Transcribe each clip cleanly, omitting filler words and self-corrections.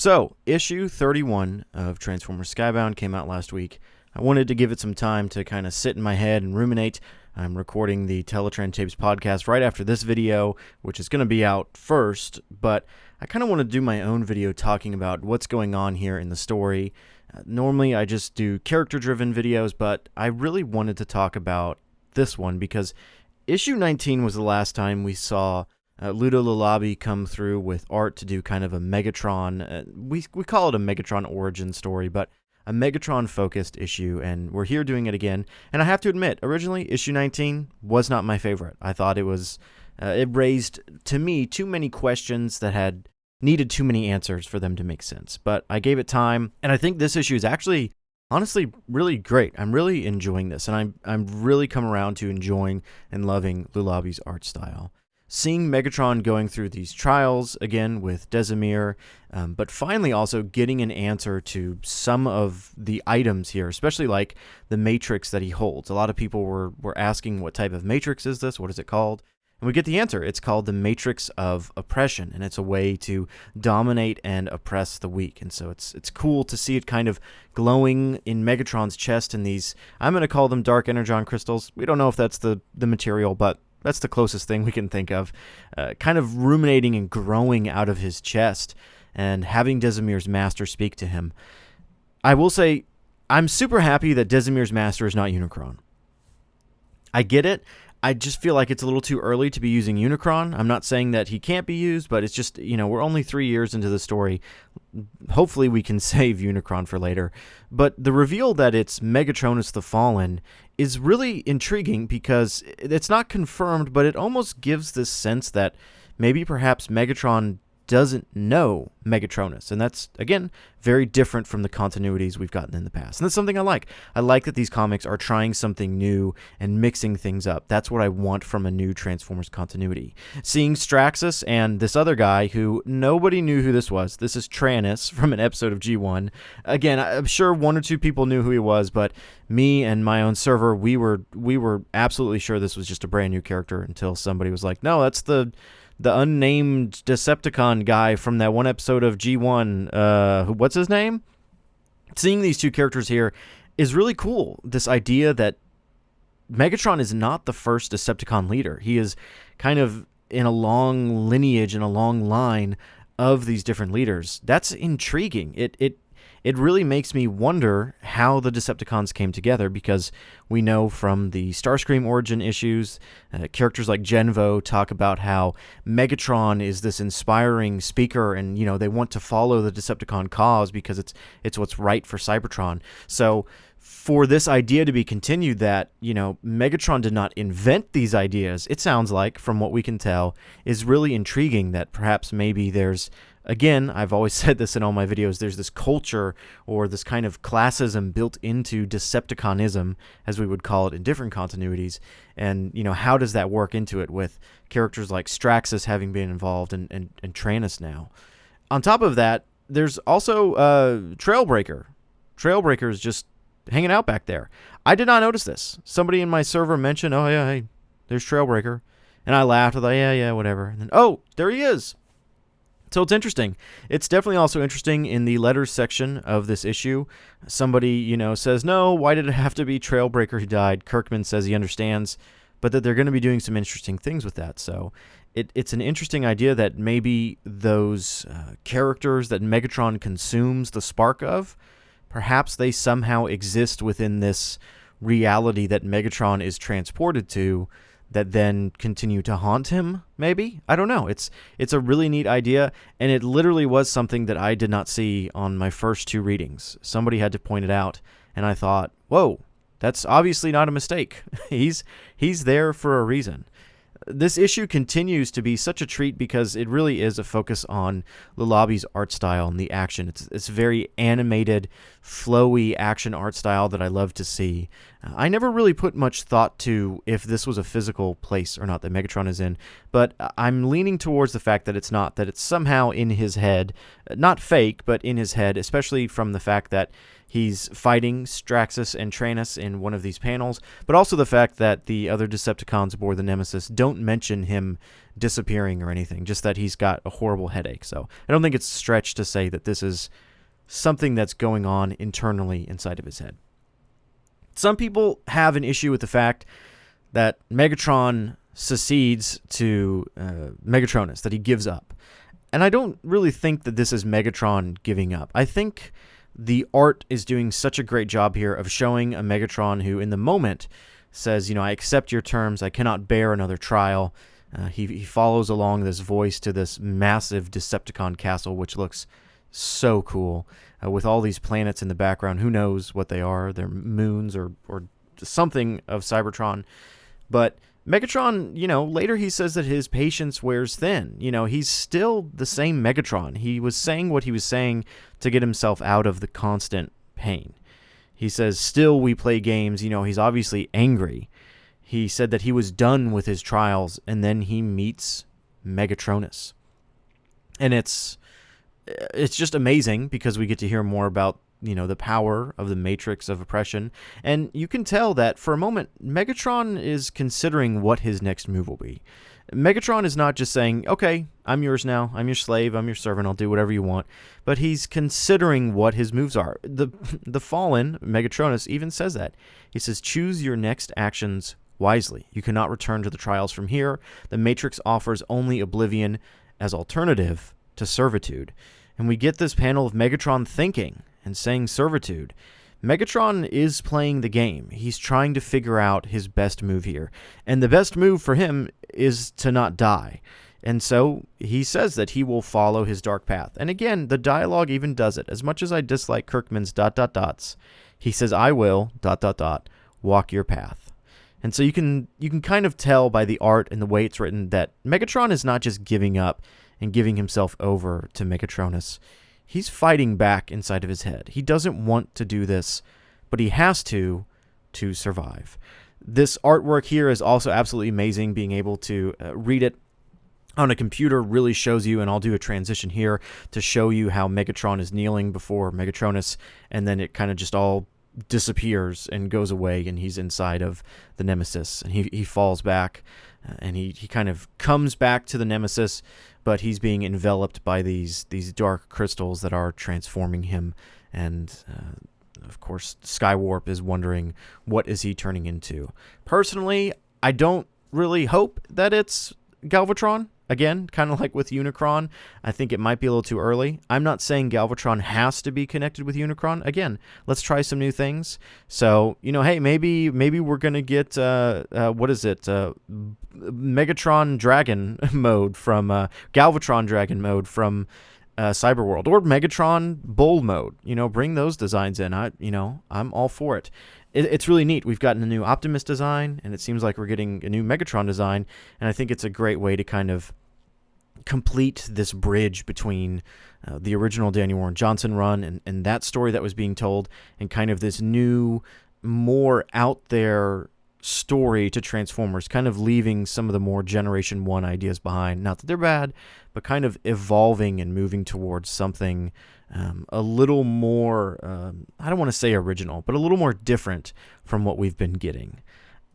So, issue 31 of Transformers Skybound came out last week. I wanted to give it some time to kind of sit in my head and ruminate. I'm recording the Teletran Tapes podcast right after this video, which is going to be out first, but I kind of want to do my own video talking about what's going on here in the story. Normally, I just do character-driven videos, but I really wanted to talk about this one because issue 19 was the last time we saw Ludo Lulabi come through with art to do kind of a Megatron. We call it a Megatron origin story, but a Megatron-focused issue, and we're here doing it again. And I have to admit, originally, issue 19 was not my favorite. I thought it was, it raised, to me, too many questions that had needed too many answers for them to make sense. But I gave it time, and I think this issue is actually, honestly, really great. I'm really enjoying this, and I'm really come around to enjoying and loving Lulabi's art style. Seeing Megatron going through these trials, again, with Desimir, but finally also getting an answer to some of the items here, especially like the matrix that he holds. A lot of people were asking, what type of matrix is this? What is it called? And we get the answer. It's called the Matrix of Oppression, and it's a way to dominate and oppress the weak. And so it's cool to see it kind of glowing in Megatron's chest in these, I'm going to call them dark energon crystals. We don't know if that's the material, but that's the closest thing we can think of. Kind of ruminating and growing out of his chest and having Desimir's master speak to him. I will say, I'm super happy that Desimir's master is not Unicron. I get it. I just feel like it's a little too early to be using Unicron. I'm not saying that he can't be used, but it's just, you know, we're only 3 years into the story. Hopefully we can save Unicron for later. But the reveal that it's Megatonus the Fallen is really intriguing because it's not confirmed, but it almost gives this sense that maybe perhaps Megatron doesn't know Megatronus. And that's, again, very different from the continuities we've gotten in the past. And that's something I like. I like that these comics are trying something new and mixing things up. That's what I want from a new Transformers continuity. Seeing Straxxus and this other guy who nobody knew who this was. This is TRANNIS from an episode of G1. Again, I'm sure one or two people knew who he was, but me and my own server, we were absolutely sure this was just a brand new character until somebody was like, no, that's the unnamed Decepticon guy from that one episode of G1, what's his name? Seeing these two characters here is really cool. This idea that Megatron is not the first Decepticon leader. He is kind of in a long lineage, in a long line of these different leaders. That's intriguing. It really makes me wonder how the Decepticons came together, because we know from the Starscream origin issues, characters like Genvo talk about how Megatron is this inspiring speaker, and you know they want to follow the Decepticon cause because it's what's right for Cybertron. So for this idea to be continued that, you know, Megatron did not invent these ideas, it sounds like, from what we can tell, is really intriguing that perhaps maybe there's, again, I've always said this in all my videos, there's this culture or this kind of classism built into Decepticonism, as we would call it in different continuities. And, you know, how does that work into it with characters like Straxxus having been involved and TRANNIS now? On top of that, there's also Trailbreaker. Trailbreaker is just hanging out back there. I did not notice this. Somebody in my server mentioned, oh, yeah, hey, there's Trailbreaker. And I laughed. I thought, yeah, whatever. And then, oh, there he is. So it's interesting. It's definitely also interesting in the letters section of this issue. Somebody, you know, says, no, why did it have to be Trailbreaker who died? Kirkman says he understands, but that they're going to be doing some interesting things with that. So it's an interesting idea that maybe those characters that Megatron consumes the spark of, perhaps they somehow exist within this reality that Megatron is transported to, that then continue to haunt him, maybe? I don't know. It's a really neat idea, and it literally was something that I did not see on my first two readings. Somebody had to point it out, and I thought, whoa, that's obviously not a mistake. He's there for a reason. This issue continues to be such a treat because it really is a focus on Lulabi's art style and the action. It's very animated, flowy action art style that I love to see. I never really put much thought to if this was a physical place or not that Megatron is in, but I'm leaning towards the fact that it's not, that it's somehow in his head, not fake, but in his head, especially from the fact that he's fighting Straxxus and TRANNIS in one of these panels, but also the fact that the other Decepticons aboard the Nemesis don't mention him disappearing or anything, just that he's got a horrible headache. So I don't think it's a stretch to say that this is something that's going on internally inside of his head. Some people have an issue with the fact that Megatron secedes to Megatonus, that he gives up. And I don't really think that this is Megatron giving up. I think the art is doing such a great job here of showing a Megatron who, in the moment, says, I accept your terms, I cannot bear another trial. He follows along this voice to this massive Decepticon castle, which looks so cool, with all these planets in the background. Who knows what they are? They're moons or something of Cybertron. But Megatron, later he says that his patience wears thin. He's still the same Megatron. He was saying what he was saying to get himself out of the constant pain. He says, still we play games. He's obviously angry. He said that he was done with his trials, and then he meets Megatonus. And it's just amazing because we get to hear more about, the power of the matrix of oppression. And you can tell that for a moment, Megatron is considering what his next move will be. Megatron is not just saying, okay, I'm yours now. I'm your slave. I'm your servant. I'll do whatever you want. But he's considering what his moves are. The fallen, Megatonus, even says that. He says, choose your next actions wisely. You cannot return to the trials from here. The matrix offers only oblivion as alternative to servitude. And we get this panel of Megatron thinking and saying servitude. Megatron is playing the game. He's trying to figure out his best move here. And the best move for him is to not die. And so he says that he will follow his dark path. And again, the dialogue even does it. As much as I dislike Kirkman's ... he says, I will ... walk your path. And so you can kind of tell by the art and the way it's written that Megatron is not just giving up and giving himself over to Megatonus. He's fighting back inside of his head. He doesn't want to do this, but he has to survive. This artwork here is also absolutely amazing. Being able to read it on a computer really shows you, and I'll do a transition here to show you how Megatron is kneeling before Megatonus, and then it kind of just all disappears and goes away, and he's inside of the Nemesis, and he falls back, and he kind of comes back to the Nemesis, but he's being enveloped by these dark crystals that are transforming him. And of course, Skywarp is wondering, what is he turning into? Personally, I don't really hope that it's Galvatron. Again, kind of like with Unicron, I think it might be a little too early. I'm not saying Galvatron has to be connected with Unicron. Again, let's try some new things. So, hey, maybe we're going to get, Megatron Dragon mode from, Galvatron Dragon mode from Cyberworld, or Megatron Bull mode. Bring those designs in. I'm all for it. It's really neat. We've gotten a new Optimus design, and it seems like we're getting a new Megatron design, and I think it's a great way to kind of complete this bridge between the original Daniel Warren Johnson run and that story that was being told, and kind of this new, more out there story to Transformers, kind of leaving some of the more Generation 1 ideas behind. Not that they're bad, but kind of evolving and moving towards something a little more, I don't want to say original, but a little more different from what we've been getting.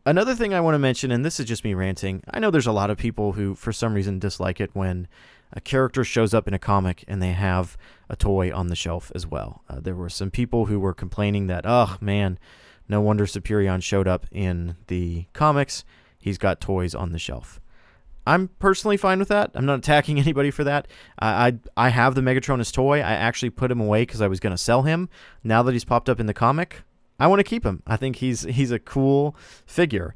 Another thing I want to mention, and this is just me ranting, I know there's a lot of people who for some reason dislike it when a character shows up in a comic and they have a toy on the shelf as well. There were some people who were complaining that, oh man, no wonder Superion showed up in the comics. He's got toys on the shelf. I'm personally fine with that. I'm not attacking anybody for that. I have the Megatronus toy. I actually put him away because I was going to sell him. Now that he's popped up in the comic, I want to keep him. I think he's a cool figure.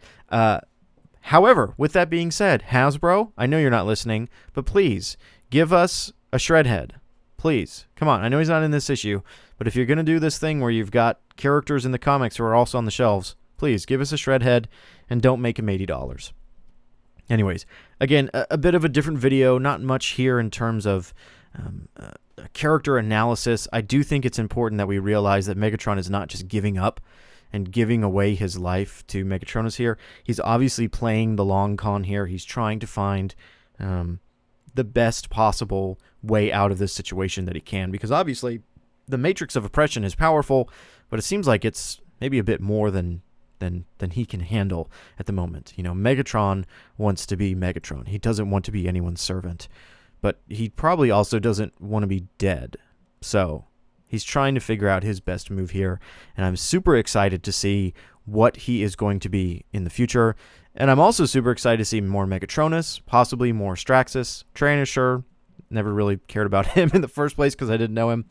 However, with that being said, Hasbro, I know you're not listening, but please give us a Shredhead. Please. Come on. I know he's not in this issue, but if you're going to do this thing where you've got characters in the comics who are also on the shelves, please give us a Shredhead and don't make him $80. Anyways, again, a bit of a different video, not much here in terms of character analysis. I do think it's important that we realize that Megatron is not just giving up and giving away his life to Megatonus here. He's obviously playing the long con here. He's trying to find the best possible way out of this situation that he can, because obviously the matrix of oppression is powerful, but it seems like it's maybe a bit more than he can handle at the moment. You know, Megatron wants to be Megatron. He doesn't want to be anyone's servant, but he probably also doesn't want to be dead. So he's trying to figure out his best move here, and I'm super excited to see what he is going to be in the future. And I'm also super excited to see more Megatonus, possibly more Straxxus. TRANNIS, sure, never really cared about him in the first place because I didn't know him.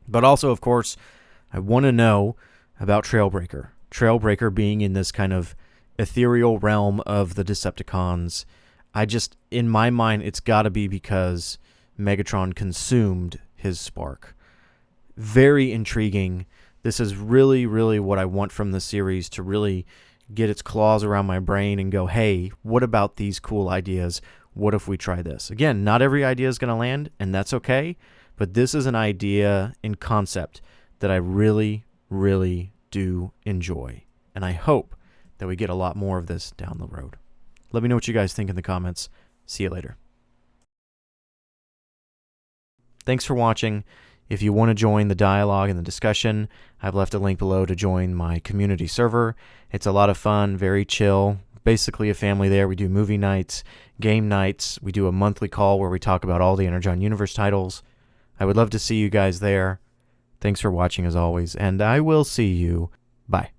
But also, of course, I want to know about Trailbreaker. Trailbreaker being in this kind of ethereal realm of the Decepticons. In my mind, it's got to be because Megatron consumed his spark. Very intriguing. This is really, really what I want from the series, to really get its claws around my brain and go, hey, what about these cool ideas? What if we try this? Again, not every idea is going to land, and that's okay, but this is an idea in concept that I really, really do enjoy, and I hope that we get a lot more of this down the road. Let me know what you guys think in the comments. See you later. Thanks for watching. If you want to join the dialogue and the discussion, I've left a link below to join my community server. It's a lot of fun, very chill, basically a family there. We do movie nights, game nights. We do a monthly call where we talk about all the Energon Universe titles. I would love to see you guys there. Thanks for watching as always, and I will see you. Bye.